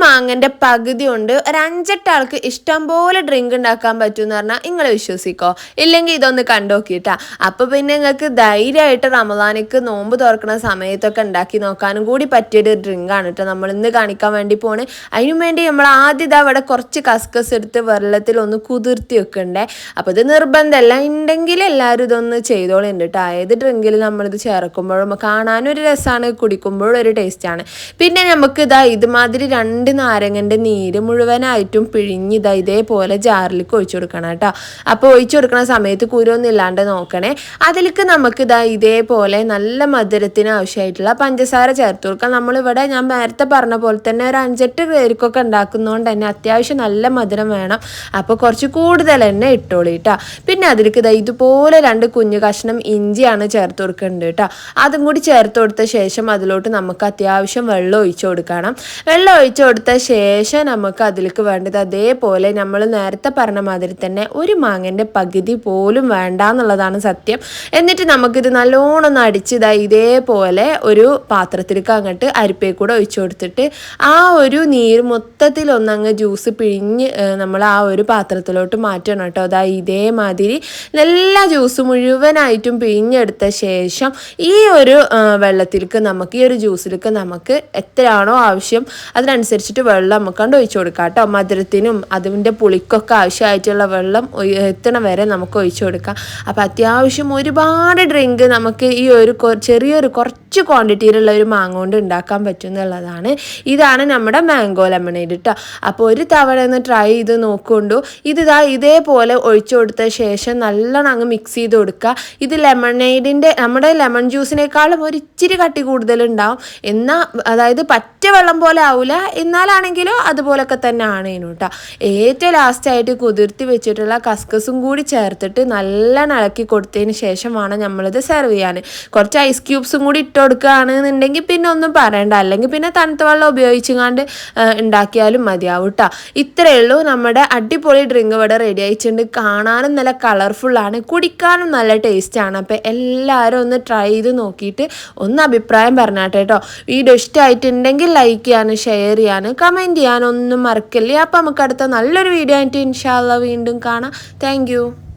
മാങ്ങൻ്റെ പകുതി കൊണ്ട് ഒരു 5-8 ആൾക്ക് ഇഷ്ടം പോലെ ഡ്രിങ്ക് ഉണ്ടാക്കാൻ പറ്റുമെന്ന് പറഞ്ഞാൽ നിങ്ങൾ വിശ്വസിക്കോ? ഇല്ലെങ്കിൽ ഇതൊന്ന് കണ്ടോക്കിട്ടാ. അപ്പോൾ പിന്നെ നിങ്ങൾക്ക് ധൈര്യമായിട്ട് റമദാനിക്ക് നോമ്പ് തുറക്കുന്ന സമയത്തൊക്കെ ഉണ്ടാക്കി നോക്കാനും കൂടി പറ്റിയൊരു ഡ്രിങ്കാണ് കേട്ടോ നമ്മൾ ഇന്ന് കാണിക്കാൻ വേണ്ടി പോണ്. അതിനു വേണ്ടി നമ്മൾ ആദ്യം ഇതാ ഇവിടെ കുറച്ച് കസ്കസ് എടുത്ത് വെള്ളത്തിൽ ഒന്ന് കുതിർത്തി വെക്കണ്ടേ. അപ്പോൾ ഇത് നിർബന്ധമല്ല, ഉണ്ടെങ്കിൽ എല്ലാവരും ഇതൊന്ന് ചെയ്തോളുണ്ട് കേട്ടോ. ഏത് ഡ്രിങ്കിൽ നമ്മളിത് ചേർക്കുമ്പോഴും കാണാനും ഒരു രസമാണ്, കുടിക്കുമ്പോഴും ഒരു ടേസ്റ്റാണ്. പിന്നെ നമുക്ക് ഇതുമാതിരി 2 നാരങ്ങൻ്റെ നീര് മുഴുവനായിട്ടും പിഴിഞ്ഞ് ഇതേപോലെ ജാറിലേക്ക് ഒഴിച്ചു കൊടുക്കണം കേട്ടോ. അപ്പോൾ ഒഴിച്ചു കൊടുക്കുന്ന സമയത്ത് കുരുവൊന്നും ഇല്ലാണ്ട് നോക്കണേ. അതിലേക്ക് നമുക്ക് ഇതേപോലെ നല്ല മധുരത്തിന് ആവശ്യമായിട്ടുള്ള പഞ്ചസാര ചേർത്ത് കൊടുക്കാം. നമ്മളിവിടെ ഞാൻ നേരത്തെ പറഞ്ഞ പോലെ തന്നെ ഒരു 5-8 പേർക്കൊക്കെ ഉണ്ടാക്കുന്നതുകൊണ്ട് തന്നെ അത്യാവശ്യം നല്ല മധുരം വേണം. അപ്പോൾ കുറച്ച് കൂടുതൽ തന്നെ ഇട്ടോളി കേട്ടോ. പിന്നെ അതിലേക്ക് ഇതുപോലെ 2 കുഞ്ഞു കഷ്ണം ഇഞ്ചിയാണ് ചേർത്ത് കൊടുക്കേണ്ടത് കേട്ടോ. അതും കൂടി ചേർത്ത് കൊടുത്ത ശേഷം അതിലോട്ട് നമുക്ക് അത്യാവശ്യം വെള്ളം ഒഴിച്ചു കൊടുക്കണം. വെള്ളം ഒഴിച്ചു കൊടുത്ത ശേഷം നമുക്ക് അതിലേക്ക് വേണ്ടത് അതേപോലെ നമ്മൾ നേരത്തെ പറഞ്ഞ മാതിരി തന്നെ ഒരു മാങ്ങൻ്റെ പകുതി പോലും വേണ്ട എന്നുള്ളതാണ് സത്യം. എന്നിട്ട് നമുക്കിത് നല്ലോണം ഒന്ന് അടിച്ച് ഇതേപോലെ ഒരു പാത്രത്തിലേക്ക് അങ്ങോട്ട് അരിപ്പയിൽ കൂടെ ഒഴിച്ചു കൊടുത്തിട്ട് ആ ഒരു നീര് മൊത്തത്തിൽ ഒന്നങ്ങ് ജ്യൂസ് പിഴിഞ്ഞ് നമ്മൾ ആ ഒരു പാത്രത്തിലോട്ട് മാറ്റണം കേട്ടോ. ഇതേമാതിരി എല്ലാ ജ്യൂസ് മുഴുവനായിട്ടും പിഴിഞ്ഞെടുത്ത ശേഷം ഈ ഒരു വെള്ളത്തിലേക്ക് നമുക്ക് ഈ ഒരു ജ്യൂസിലേക്ക് നമുക്ക് എത്രയാണോ ആവശ്യം അതിനനുസരിച്ചിട്ട് വെള്ളം നമുക്ക് കണ്ട് ഒഴിച്ചു കൊടുക്കാം കേട്ടോ. മധുരത്തിനും അതിൻ്റെ പുളിക്കൊക്കെ ആവശ്യമായിട്ടുള്ള വെള്ളം എത്തണ വരെ നമുക്ക് ഒഴിച്ചു കൊടുക്കാം. അപ്പോൾ അത്യാവശ്യം ഒരുപാട് ഡ്രിങ്ക് നമുക്ക് ഈ ഒരു ചെറിയൊരു കുറച്ച് ക്വാണ്ടിറ്റിയിലുള്ള ഒരു മാങ്ങ കൊണ്ട് ഉണ്ടാക്കാൻ പറ്റും എന്നുള്ളതാണ്. ഇതാണ് നമ്മുടെ മാംഗോ ലെമണേഡ് കേട്ടോ. അപ്പോൾ ഒരു തവണ ഒന്ന് ട്രൈ ചെയ്ത് നോക്കൊണ്ടു. ഇതേപോലെ ഒഴിച്ചു കൊടുത്ത ശേഷം നല്ലോണം അങ്ങ് മിക്സ് ചെയ്ത് കൊടുക്കുക. ഇത് ലെമണേഡിൻ്റെ നമ്മുടെ ലെമൺ ജ്യൂസിനേക്കാളും ഒരു ഇച്ചിരി കട്ടി കൂടുതലുണ്ടാവും. എന്നാൽ അതായത് പറ്റ വെള്ളം പോലെ ആവില്ല, എന്നാലാണെങ്കിലോ അതുപോലൊക്കെ തന്നെ ആണേനു കേട്ടോ. ഏറ്റവും ലാസ്റ്റായിട്ട് കുതിർത്തി വെച്ചിട്ടുള്ള കസ്കസും കൂടി ചേർത്തിട്ട് നല്ലോണം ഇളക്കി കൊടുത്തതിന് ശേഷം വേണം നമ്മളിത് സെർവ് ചെയ്യാൻ. കുറച്ച് ഐസ് ക്യൂബ്സും കൂടി ഇട്ട് കൊടുക്കുകയാണെന്നുണ്ടെങ്കിൽ പിന്നെ ഒന്നും പറയണ്ട, അല്ലെങ്കിൽ പിന്നെ തണുത്ത വെള്ളം ഉപയോഗിച്ചുകൊണ്ട് ഉണ്ടാക്കിയാലും മതിയാവും കേട്ടോ. ഇത്രയേ ഉള്ളൂ, നമ്മുടെ അടിപൊളി ഡ്രിങ്ക് ഇവിടെ റെഡി ആയിട്ടുണ്ട്. കാണാനും നല്ല കളർഫുള്ളാണ്, കുടിക്കാനും നല്ല ടേസ്റ്റാണ്. അപ്പോൾ എല്ലാവരും ഒന്ന് ട്രൈ ചെയ്ത് നോക്കിയിട്ട് ഒന്ന് അഭിപ്രായം പറഞ്ഞാട്ടെ കേട്ടോ. വീഡിയോ ഇഷ്ടമായിട്ടുണ്ടെങ്കിൽ ലൈക്ക് ചെയ്യാനും ഷെയർ ചെയ്യാനും കമൻറ്റ് ചെയ്യാനും ഒന്നും മറക്കല്ലേ. അപ്പോൾ നമുക്ക് അടുത്ത നല്ലൊരു വീഡിയോ ആയിട്ട് ഇൻഷാ അല്ലാഹ് വീണ്ടും കാണാം. താങ്ക്